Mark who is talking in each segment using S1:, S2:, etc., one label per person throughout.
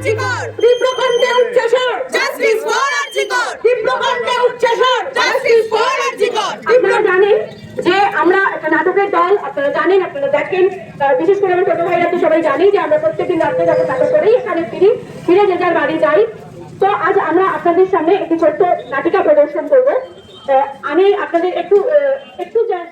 S1: আরজিকর তীব্রকণ্ঠে উচ্চস্বর justice for RG Kar তীব্রকণ্ঠে উচ্চস্বর জাস্টিস ফর আরজিকর। আপনারা জানেন যে আমরা একটা নাটকের দল, আপনারা জানেন, আপনারা দেখেন, বিশেষ করে আমার ছোট ভাইরা তো সবাই জানি যে আমরা প্রত্যেকদিন রাত্রে যখন নাটক করেই এখানে ফিরে যে যার বাড়ি যাই। তো আজ আমরা আপনাদের সামনে একটি ছোট্ট নাটিকা প্রদর্শন করব। আমি আপনাদের একটু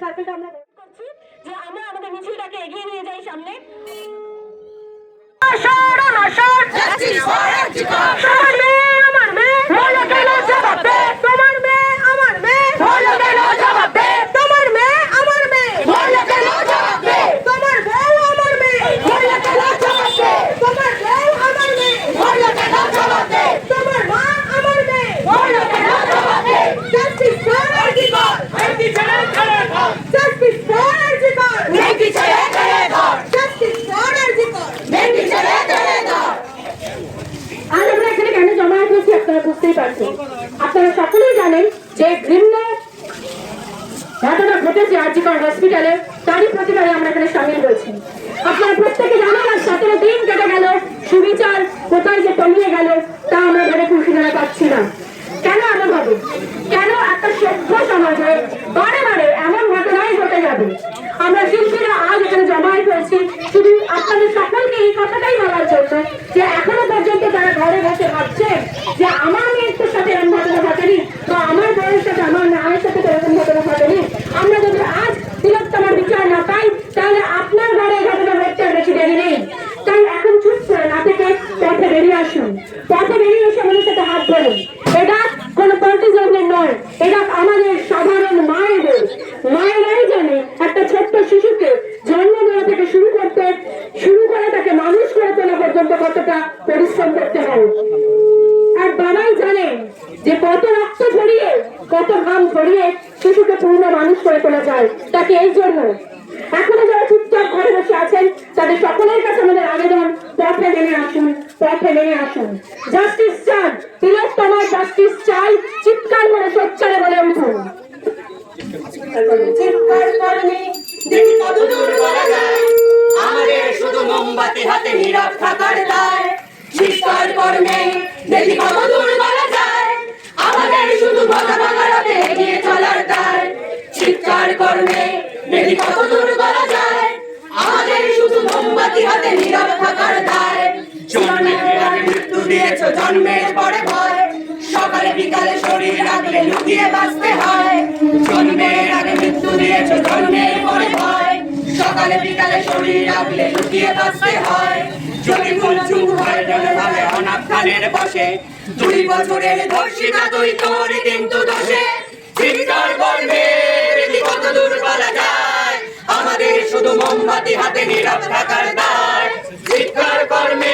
S1: সার্কেলটা আমরা করছি যে আমরা আমাদের মিছিলটাকে এগিয়ে নিয়ে যাই সামনে। আপনারা সকলেই জানেন যে ঘৃণ্য ঘটনা ঘটেছে আরজিকর হসপিটালে, তারই প্রতিবাদে আমরা এখানে সামিল হয়েছি। আপনারা প্রত্যেকে জানেন আর 17 দিন কেটে গেল, সুবিচার কোথায় যে তলিয়ে গেল তা আমরা ধরে খুশিনারা পাচ্ছি না। কেন এমন হবে? কেন একটা সভ্য সমাজে বারে বারে এমন ঘটনাই ঘটে যাবে? আমরা শিল্পীরা আজ এখানে জমায়েত হয়েছি শুধু আপনাদের সকলকে এই কথাটাই বলার জন্য যে এখনো পর্যন্ত যারা ঘরে বসে ভাবছে যে আমার মেয়ের সাথে এরকম ঘটনা ঘটেনি বা আমার বউয়ের সাথে আমার মায়ের সাথে এরকম ঘটনা ঘটেনি, আমরা যদি আজ তিলোত্তমার বিচার না পাই তাহলে আপনার ঘরে ঘটনা ঘটতে বেশি দেরি নেই। তাই এখন চুপ করে না থেকে পথে বেরিয়ে আসুন, পথে বেরিয়ে এসে আমাদের সাথে হাত ধরুন। এটা কোনো পার্টিজনদের নয়, এটা আমাদের সাধারণ মায়েদের। মায়েরাই জানে একটা ছোট্ট শিশুকে জন্ম দেওয়া থেকে শুরু করে তাকে মানুষ করে তোলা পর্যন্ত কতটা পরিশ্রম করতে হয়। আর বাবাই জানেন যে কত রক্ত ছড়িয়ে কত ঘাম ছড়িয়ে শিশুকে পূর্ণ মানুষ করে তোলা যায়। তাকে এই জন্য এখনো যারা চুপচাপ ঘরে বসে আছেন তাদের সকলের কাছে আমাদের আবেদন, পথে নেমে আসুন, পথে নেমে আসুন। জাস্টিস চাই, তিলোত্তমার জাস্টিস চাই, চিৎকার করে সোচ্চারে বলে উঠুন।
S2: দেখি কত দূর বলা যায়, আমাদের শুধু মোমবাতি হাতে নীরব থাকার দায়। চিৎকার কর্মে দেখি কত দূর বলা যায়, আমাদের শুধু ভাঙা ভাঙা রাতে এগিয়ে চলার দায়। চিৎকার কর্মে দেখি কত দূর বলা যায়, আমাদের শুধু মোমবাতি হাতে নীরব থাকার দায়। জন্মের আগে মৃত্যু দিয়েছ, জন্মের পরে ভয়, সকালে বিকালে শরীর রাখলে লুকিয়ে বাঁচতে হয়। জন্মের আগে মৃত্যু দিয়েছ, জন্মের পরে ভয়, সকালে বিকালে শরীর রাখলে লুকিয়ে বাঁচতে হয়। যদি ভুল চুপ হয় জনে ভাবে অনাথ খানের বসে, 2 বছরের ধর্ষিতা তুই তোর কিন্তু দোষে। চিৎকার করবে দেখি কত দূর বলা যায়, আমাদের শুধু মোমবাতি হাতে নীরব থাকার দায়। চিৎকার করবে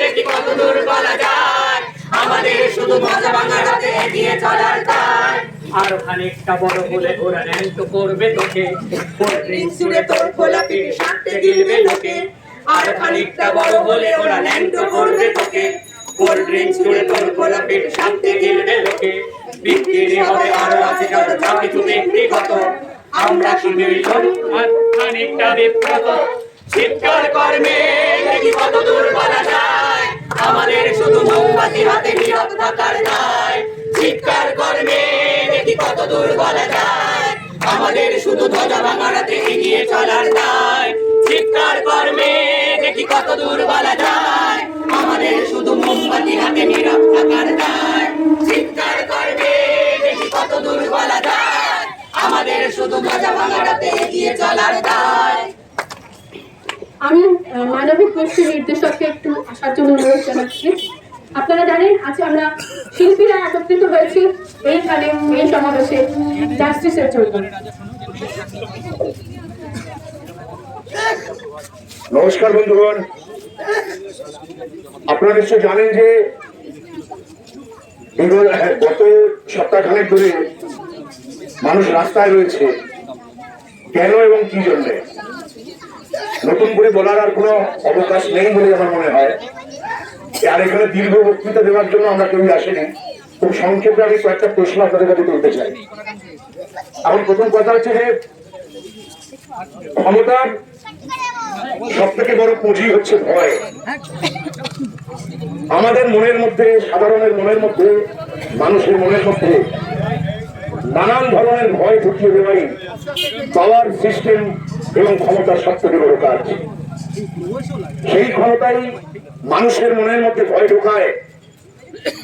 S2: দেখি কত দূর বলা যায়, আমাদের শুধু ভাজা ভাঙা রাতে এগিয়ে চলার দায়।
S3: আরো খানিকটা বড় হলে ওরা ন্যান্ত করবে তোকে,
S2: জুড়ে তোর খোলা পিঠে সাথে গিলবে লোকে। আর খানিকটা বড় হলে ওরা ন্যান্ত করবে তোকে, কোল্ড ড্রিঙ্কস জুড়ে তোর খোলা পিঠে সাথে গিলবে লোকে। বিক্রি হবে আরো আছে যত যা কিছু ব্যক্তিগত, আমরা শুধুই করি
S3: আর খানিকটা বিব্রত।
S2: চিৎকার কর্মে দেখি কত দূর বলা যায়, আমাদের শুধু মোমবাতি হাতে নীরব থাকার দায়। চিৎকার কর্মে দেখি কত দূর বলা যায়, আমাদের শুধু ধ্বজা ভাঙা রাতে এগিয়ে চলার দায়। চিৎকার কর্মে দেখি কত দূর বলা যায়, আমাদের শুধু মোমবাতি হাতে নীরব থাকার দায়। চিৎকার কর্মে দেখি কত দূর বলা যায়, আমাদের শুধু ধ্বজা ভাঙা রাতে এগিয়ে চলার দায়।
S1: আমি মানবিক গোষ্ঠীর নির্দেশককে একটু আসার জন্য অনুরোধ জানাচ্ছি। আপনারা জানেন আজ আমরা শিল্পীরা একত্রিত হয়েছি এইখানে এই সমাবেশে জাস্টিসের জন্য।
S4: নমস্কার বন্ধুগণ, আপনারা নিশ্চয় জানেন যে গত সপ্তাহখানেক ধরে মানুষ রাস্তায় রয়েছে। কেন এবং কি জন্য নতুন করে বলার আর কোনো অবকাশ নেই বলে আমার মনে হয়। আর এখানে দীর্ঘ বক্তৃতা দেওয়ার জন্য আমরা কেউই আসেনি। খুব সংক্ষেপে আমি কয়েকটা প্রশ্ন আপনাদের কাছে তুলতে চাই। এখন প্রথম কথা হচ্ছে যে ক্ষমতার সব থেকে বড় পুঁজি হচ্ছে ভয়। আমাদের মনের মধ্যে, সাধারণের মনের মধ্যে, মানুষের মনের মধ্যে নানান ধরনের ভয় ঢুকিয়ে দেওয়াই পাওয়ার সিস্টেম এবং ক্ষমতার সবথেকে বড় কাজ। সেই ক্ষমতাই মানুষের মনের মধ্যে ভয় ঢোকায়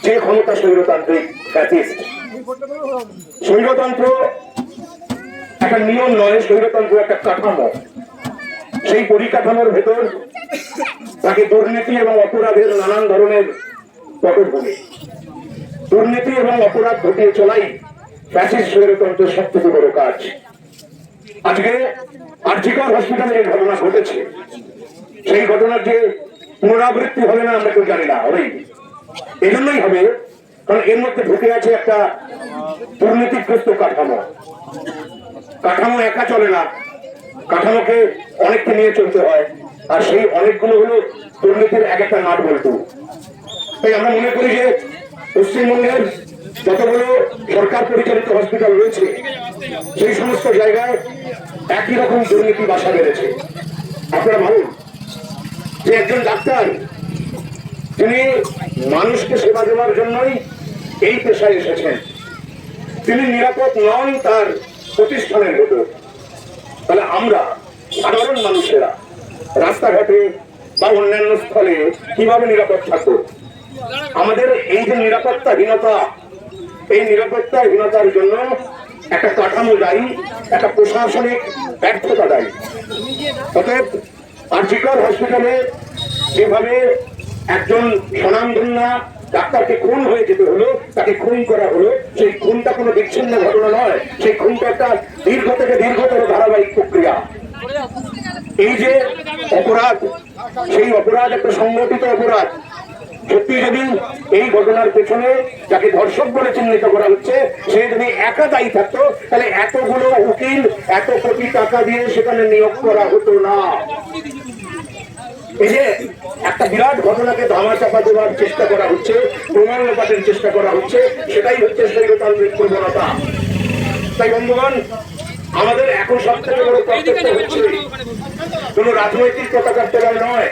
S4: যে ক্ষমতা স্বৈরতান্ত্রিক ফ্যাসিস্ট। স্বৈরতন্ত্র একটা নিয়ম নয়, স্বৈরতন্ত্র একটা কাঠামো। সেই পরিকাঠামোর ভেতর তাকে দুর্নীতি এবং অপরাধের নানান ধরনের পটভূমি। দুর্নীতি এবং অপরাধ ঘটিয়ে চলাই ফ্যাসিস্ট স্বৈরতন্ত্রের সবথেকে বড় কাজ। আজকে আরজিকর হসপিটালে যে ঘটনা ঘটেছে, সেই ঘটনার যে পুনরাবৃত্তি হবে না আমরা কেউ জানি না, হবেই। এই জন্যই হবে কারণ এর মধ্যে ঢুকে আছে একটা দুর্নীতিগ্রস্ত কাঠামো। কাঠামো একা চলে না, কাঠামোকে অনেককে নিয়ে চলতে হয়, আর সেই অনেকগুলো হলো দুর্নীতির এক একটা নাট বল্টু। তাই আমরা মনে করি যে পশ্চিমবঙ্গের যতগুলো সরকার পরিচালিত হসপিটাল রয়েছে সেই সমস্ত জায়গায় একই রকম দুর্নীতি বাসা বেড়েছে। আপনারা ভাবুন যে একজন ডাক্তার, তিনি মানুষকে সেবা দেওয়ার জন্যই এই পেশায় এসেছেন, তিনি নিরাপদ নন তার প্রতিষ্ঠানের ভেতর। তাহলে আমরা সাধারণ মানুষেরা রাস্তাঘাটে বা অন্যান্য স্থলে কিভাবে নিরাপদ থাকবো? আমাদের এই যে নিরাপত্তাহীনতা, এই নিরাপত্তাহীনতার জন্য একটা কাঠামো দায়ী, একটা প্রশাসনিক ব্যর্থতা দায়ী। অতএব আরজিকর হসপিটালে যেভাবে একজন স্বনামধন্য ডাক্তারকে খুন হয়ে যেতে হলো, তাকে খুন করা হলো, সেই খুনটা কোনো বিচ্ছিন্ন ঘটনা নয়, সেই খুনটা একটা দীর্ঘ থেকে দীর্ঘতর ধারাবাহিক প্রক্রিয়া। এই যে অপরাধ, সেই অপরাধ একটা সংগঠিত অপরাধ। সত্যি যদি এই ঘটনার পেছনে যাকে ধর্ষক বলে চিহ্নিত করা হচ্ছে সে যদি একা দায়ী থাকতো, তাহলে এতগুলো উকিল, এত কোটি টাকা দিয়ে সেখানে নিয়োগ করা হতো না। এই যে একটা বিরাট ঘটনাকে ধামাচাপা দেওয়ার চেষ্টা করা হচ্ছে, প্রমাণ লোপাটের চেষ্টা করা হচ্ছে, সেটাই হচ্ছে স্বৈরতান্ত্রিক প্রবণতা। তাই বন্ধুগণ, আমাদের এখন সবথেকে বড় কর্তব্য হচ্ছে কোন রাজনৈতিক পতাকার তলায় নয়,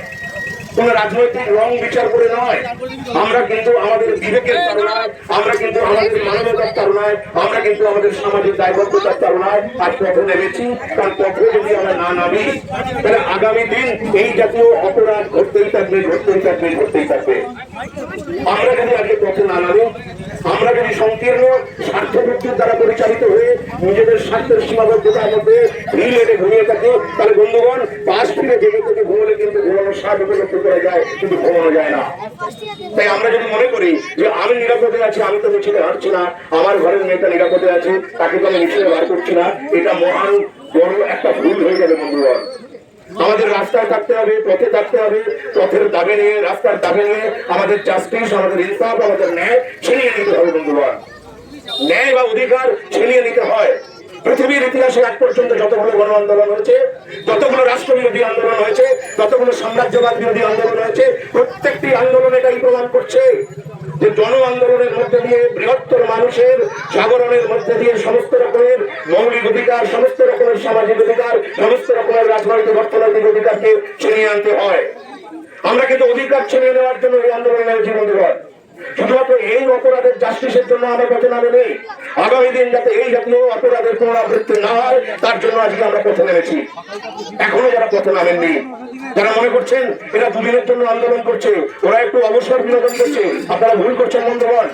S4: কোন রাজনৈতিক রং বিচার করে নয়, আমরা কিন্তু আমাদের বিবেকের তাড়নায়, আমরা কিন্তু আমাদের মানবতার তাড়নায়, আমরা কিন্তু আমাদের সামাজিক দায়বদ্ধতার তাড়নায় আজ পথে নেমেছি। কারণ পথে যদি আমরা না নামি, তাহলে আগামী দিন এই জাতীয় অপরাধ ঘটতেই থাকবে, ঘটতেই থাকবে, ঘটতেই থাকবে। আমরা যদি আজকে পথে না নামি, আমরা যদি সংকীর্ণ স্বার্থবৃত্তির দ্বারা পরিচালিত হয়ে নিজেদের স্বার্থের সীমাবদ্ধতার মধ্যে রিলেটে ঘুমিয়ে থাকি, তাহলে বন্ধুগণ পাশ ফিরে জেগে থেকে ঘুমলে কিন্তু ঘুমানোর স্বাদ উপলব্ধ করা যায়, কিন্তু ঘুমানো যায় না। তাই আমরা যদি মনে করি যে আমি নিরাপদে আছি, আমি তো মিছিলে হাঁটছি না, আমার ঘরের মেয়েটা নিরাপদে আছে, তাকে তো আমি মিছিলে বার করছি না, এটা মহান বড় একটা ভুল হয়ে যাবে বন্ধুগণ। আমাদের রাস্তায় থাকতে হবে, পথে থাকতে হবে, পথের দাবি নিয়ে, রাস্তার দাবি নিয়ে আমাদের জাস্টিস, আমাদের ইনসাফ, আমাদের ন্যায় ছিনিয়ে নিতে হবে বন্ধুগণ। ন্যায় বা অধিকার ছিনিয়ে নিতে হয়। পৃথিবীর ইতিহাসে আজ পর্যন্ত যতগুলো গণ আন্দোলন হয়েছে, যতগুলো রাষ্ট্র বিরোধী আন্দোলন হয়েছে, যতগুলো সাম্রাজ্যবাদ বিরোধী আন্দোলন হয়েছে, প্রত্যেকটি আন্দোলন এটাই প্রমাণ করছে যে জন আন্দোলনের মধ্যে দিয়ে, বৃহত্তর মানুষের জাগরণের মধ্যে দিয়ে সমস্ত রকমের মৌলিক অধিকার, সমস্ত রকমের সামাজিক অধিকার, সমস্ত রকমের রাজনৈতিক অর্থনৈতিক অধিকারকে ছিনিয়ে আনতে হয়। আমরা কিন্তু অধিকার ছিনিয়ে নেওয়ার জন্য এই আন্দোলন নেমেছি বন্ধুগণ। শুধুমাত্র এই অপরাধের জাস্টিসের জন্য আমরা পথে নামে নেই, আগামী দিন যাতে এই জাতীয় অপরাধের পুনরাবৃত্তি না হয় তার জন্য আজকে আমরা পথে নেমেছি। এখনো যারা পথে নামেননি, যারা মনে করছেন এরা দুদিনের জন্য আন্দোলন করছে, ওরা একটু অবসর বিনোদন করছে, আপনারা ভুল করছেন বন্ধুগণ।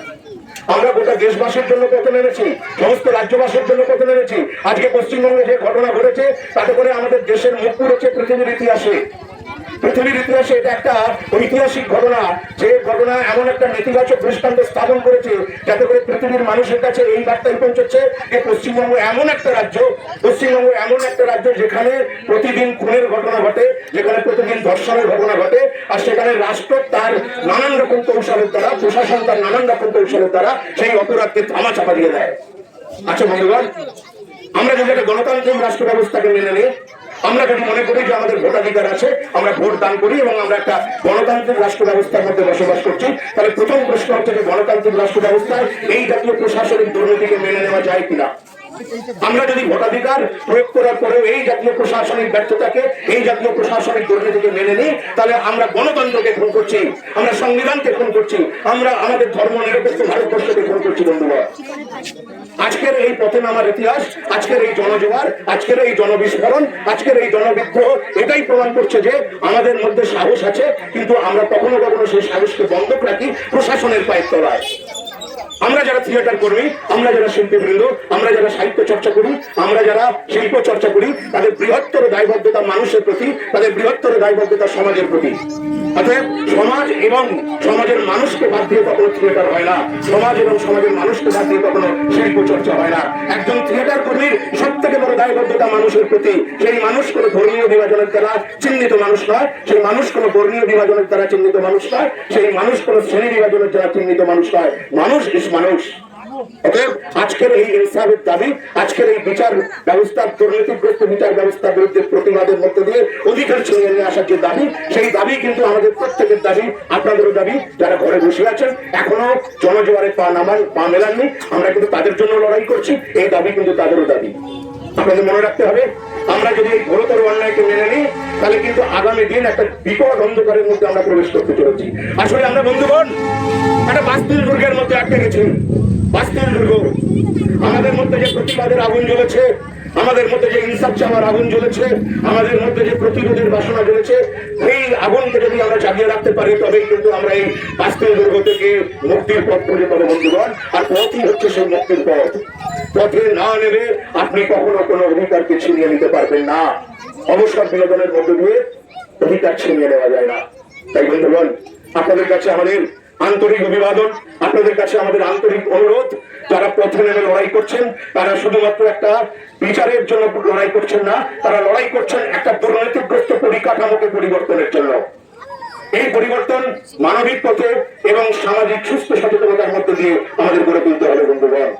S4: আমরা গোটা দেশবাসীর জন্য পথে নেমেছি, সমস্ত রাজ্যবাসীর জন্য পথে নেমেছি। আজকে পশ্চিমবঙ্গে যে ঘটনা ঘটেছে তাতে করে আমাদের দেশের মুখ পুড়েছে পৃথিবীর ইতিহাসে। পৃথিবীর ইতিহাসে এটা একটা ঐতিহাসিক ঘটনা, যে ঘটনা এমন একটা নেতিবাচক দৃষ্টান্ত স্থাপন করেছে যাতে করে পৃথিবীর মানুষের কাছে এই বার্তাই পৌঁছচ্ছে যে পশ্চিমবঙ্গ এমন একটা রাজ্য, পশ্চিমবঙ্গ এমন একটা রাজ্য যেখানে প্রতিদিন খুনের ঘটনা ঘটে, যেখানে প্রতিদিন ধর্ষণের ঘটনা ঘটে, আর সেখানে রাষ্ট্র তার নানান রকম কৌশলের দ্বারা, প্রশাসন তার নানান রকম কৌশলের দ্বারা সেই অপরাধকে ধামাচাপা দিয়ে দেয়। আচ্ছা বন্ধুগণ, আমরা যদি একটা গণতান্ত্রিক রাষ্ট্র ব্যবস্থাকে মেনে নিই, আমরা যদি মনে করি যে আমাদের ভোটাধিকার আছে, আমরা ভোট দান করি এবং আমরা একটা গণতান্ত্রিক রাষ্ট্র ব্যবস্থার মধ্যে বসবাস করছি, তাহলে প্রথম প্রশ্ন হচ্ছে যে গণতান্ত্রিক রাষ্ট্র ব্যবস্থায় এই জাতীয় প্রশাসনিক দুর্নীতিকে মেনে নেওয়া যায় কিনা। আমরা যদি ভোটাধিকার প্রয়োগ করার পরেও এই জাতীয় প্রশাসনিক ব্যর্থতাকে, এই জাতীয় প্রশাসনিক দুর্নীতিকে মেনে নিই, তাহলে আমরা গণতন্ত্রকে খুন করছি, আমরা সংবিধানকে খুন করছি, আমরা আমাদের ধর্ম নিরপেক্ষ ভারতবর্ষকে খুন করছি। বন্ধুগণ, আজকের এই পথে নামার ইতিহাস, আজকের এই জনজোয়ার, আজকের এই জনবিস্ফোরণ, আজকের এই জনবিদ্রোহ এটাই প্রমাণ করছে যে আমাদের মধ্যে সাহস আছে, কিন্তু আমরা কখনো কখনো সেই সাহসকে বন্ধক রাখি প্রশাসনের পায়ের তলায়। আমরা যারা থিয়েটার কর্মী, আমরা যারা শিল্পীবৃন্দ, আমরা যারা সাহিত্য চর্চা করি, আমরা যারা শিল্প চর্চা করি, তাদের বৃহত্তর দায়বদ্ধতা মানুষের প্রতি, তাদের বৃহত্তর দায়বদ্ধতা সমাজের প্রতি। অতএব সমাজ এবং সমাজের মানুষকে বাদ দিয়ে কখনো থিয়েটার হয় না, সমাজ এবং সমাজের মানুষকে বাদ দিয়ে কখনো শিল্প চর্চা হয় না। একজন থিয়েটার কর্মীর সব থেকে বড় দায়বদ্ধতা মানুষের প্রতি। সেই মানুষ কোনো ধর্মীয় বিভাজনের দ্বারা চিহ্নিত মানুষ নয়, সেই মানুষ কোনো বর্ণীয় বিভাজনের দ্বারা চিহ্নিত মানুষ নয়, সেই মানুষ কোনো শ্রেণী বিভাজনের দ্বারা চিহ্নিত মানুষ নয়, মানুষ ইস মানুষ। অতএব আজকের এই ইনসাফের দাবি, আজকের এই বিচার ব্যবস্থার, দুর্নীতিগ্রস্ত বিচার ব্যবস্থার বিরুদ্ধে প্রতিবাদের মধ্যে দিয়ে অধিকার ছিনিয়ে নিয়ে আসার যে দাবি, সেই দাবি কিন্তু আমাদের প্রত্যেকের দাবি, আপনাদেরও দাবি। যারা ঘরে বসে আছেন, এখনো জনজোয়ারে পা মেলাননি, আমরা কিন্তু তাদের জন্য লড়াই করছি, এই দাবি কিন্তু তাদেরও দাবি। আপনাদের মনে রাখতে হবে, আমরা যদি এই ঘোরতর অন্যায়কে মেনে নিই, তাহলে কিন্তু আগামী দিন একটা বিকট অন্ধকারের মধ্যে আমরা প্রবেশ করতে চলেছি। আসলে আমরা বন্ধুগণ একটা বাস্তিল দুর্গের মধ্যে আটকে গেছি। বাস্তিল দুর্গ, আমাদের মধ্যে যে প্রতিবাদের আগুন জ্বলেছে, আমাদের মধ্যে যে ইনসাফ চাওয়ার আগুন জ্বলেছে, আমাদের মধ্যে যে প্রতিরোধের বাসনা জ্বলেছে, এই আগুনকে যদি আমরা চালিয়ে রাখতে পারি, তবেই কিন্তু আমরা এই বাস্তিল দুর্গ থেকে মুক্তির পথ খুঁজে পাবো বন্ধুগণ। আর পথই হচ্ছে সেই মুক্তির পথ। পথে না নেবে আপনি কখনো কোনো অধিকারকে ছিনিয়ে নিতে পারবেন না। অবসর বিনোদনের মধ্য দিয়ে অধিকার ছিনিয়ে নেওয়া যায় না। তাই বন্ধুগণ, আপনাদের কাছে আমাদের আন্তরিক অভিবাদন, আপনাদের কাছে আমাদের আন্তরিক অনুরোধ, যারা পথে নেমে লড়াই করছেন, তারা শুধুমাত্র একটা বিচারের জন্য লড়াই করছেন না, তারা লড়াই করছেন একটা দুর্নীতিগ্রস্ত পরিকাঠামোকে পরিবর্তনের জন্য। এই পরিবর্তন মানবিক পথে এবং সামাজিক সুস্থ সচেতনতার মধ্যে দিয়ে আমাদের গড়ে তুলতে হবে বন্ধুগণ।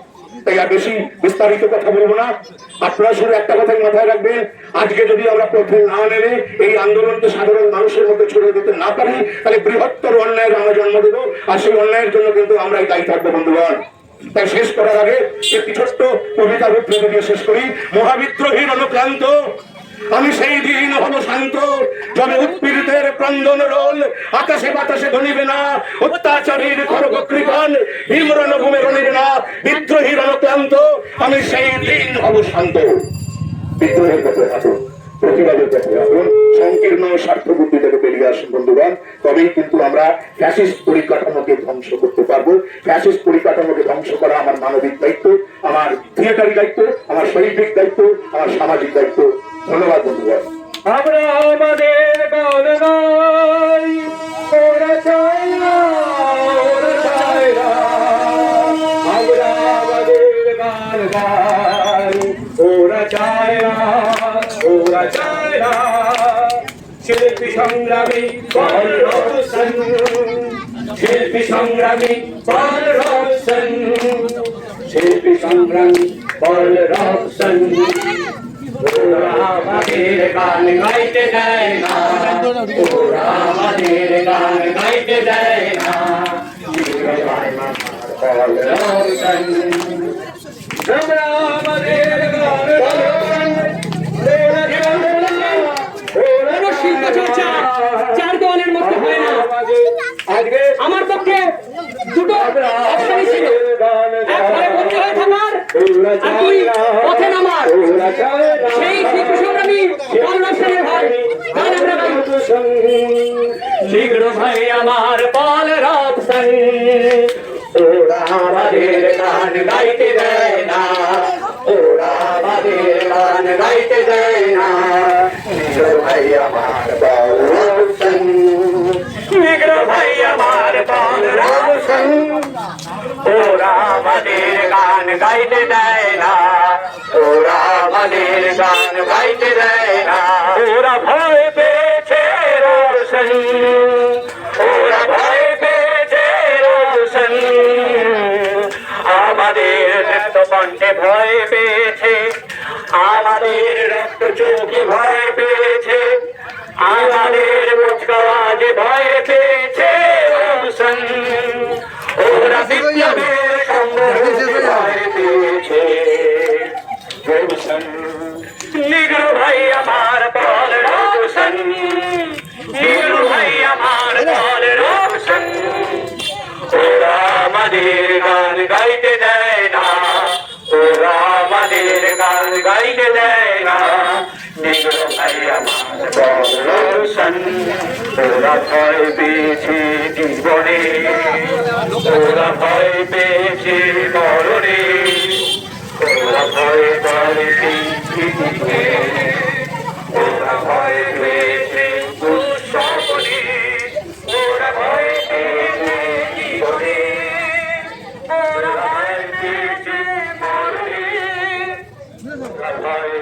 S4: তাই আর বেশি বিস্তারিত কথা বলবো না, আপনারা শুধু একটা কথাই মাথায় রাখবেন, আজকে যদি আমরা পথে না নেমে এই আন্দোলনকে সাধারণ মানুষের মধ্যে ছড়িয়ে দিতে না পারি, তাহলে বৃহত্তর অন্যায়ের আমরা জন্ম দেবো, আর সেই অন্যায়ের জন্য কিন্তু আমরাই দায়ী থাকবো বন্ধুগণ। তাই শেষ করার আগে একটি ছোট্ট কবিতা উদ্ধৃতি দিয়ে শেষ করি। মহাবিদ্রোহীর অনুক্রান্ত আমি সেই দিন হব শান্ত, যবে উৎপীড়িতের ক্রন্দন রোল আকাশে বাতাসে ধনিবে না, অত্যাচারীর খড়গ কৃপান ভীমরণ ভূমে রণিবে না। বিদ্রোহীর অনুক্রান্ত আমি সেই দিন হব শান্ত। বিদ্রোহের পথে হাঁটুন, প্রতিবাদের পথে হাঁটুন, সংকীর্ণ স্বার্থ বুদ্ধি থেকে বেরিয়ে আসুন বন্ধুগণ। তবেই কিন্তু আমরা ফ্যাসিস্ট পরিকাঠামোকে ধ্বংস করতে পারবো। ফ্যাসিস্ট পরিকাঠামোকে ধ্বংস করা আমার মানবিক দায়িত্ব, আমার থিয়েটারি দায়িত্ব, আমার শৈল্পিক দায়িত্ব, আমার সামাজিক দায়িত্ব। ধন্যবাদ বন্ধুগণ।
S3: আমরা আমাদের গান গাই, ওরা চায় না, ওরা চায় না। আমরা আমাদের গান গাই, ওরা চায় না, ওরা চায় না। শিল্পী সংগ্রামী বল রোশন, শিল্পী সংগ্রামী বল রোশন, শিল্পী সংগ্রামী বল রোশন। ওরা আমাদের গান গাইতে দেয় না, ওরা আমাদের গান গাইতে দেয় না। আমরা আমাদের গান শিল্প চর্চা চার দেওয়ালের মধ্যে হয় না। আমার পক্ষে দুটো অপশনই ছিল, এক ঘরে বন্দী হয়ে থাকার, আর দুই পথে নামার। সেই শিল্পী সংগ্রামী পল্লবের ভাই গান আমরা গাই। শীঘ্র ভাই আমার পল রবসন, ওরা আমাদের গান গাইতে দেয় না, ওরা আমাদের গান গাইতে দেয় না। শীঘ্র ভাই আমার পল রবসন, শীঘ্র ভাই আমার পল রবসন, ওরা আমাদের গান গাইতে দেয় না, ওরা আমাদের গান গাইতে দেয় না। ওরা ভয় পেয়েছে রোশন, ওরা ভয় পেয়েছে রোশন, আমাদের রক্ত কণ্ঠে ভয় পেয়েছে, আমাদের রক্ত চোখে ভয় পেয়েছে, আমাদের মুচকাওয়াজে ভয় পেয়েছে রোশন। ওরা বিপ্লবের সংগ্রামে ভয় পেয়েছে, আমাদের গান গাইতে দেয় না, ওরা আমাদের গান গাইতে দেয় না। নিগ্রো ভাই আমার বড় রোশন, ওরা ভয় পেয়েছে জীবনে, ওরা ভয় পেয়েছে মরণে, ওরা ভয় পেয়েছে পৃথিবীতে, ওরা ভয় পেয়েছে দুঃস্বপ্নে, ওরা ভয় পেয়েছে জীবনে, ওরা ভয় পেয়েছে মরণে, ওরা ভয়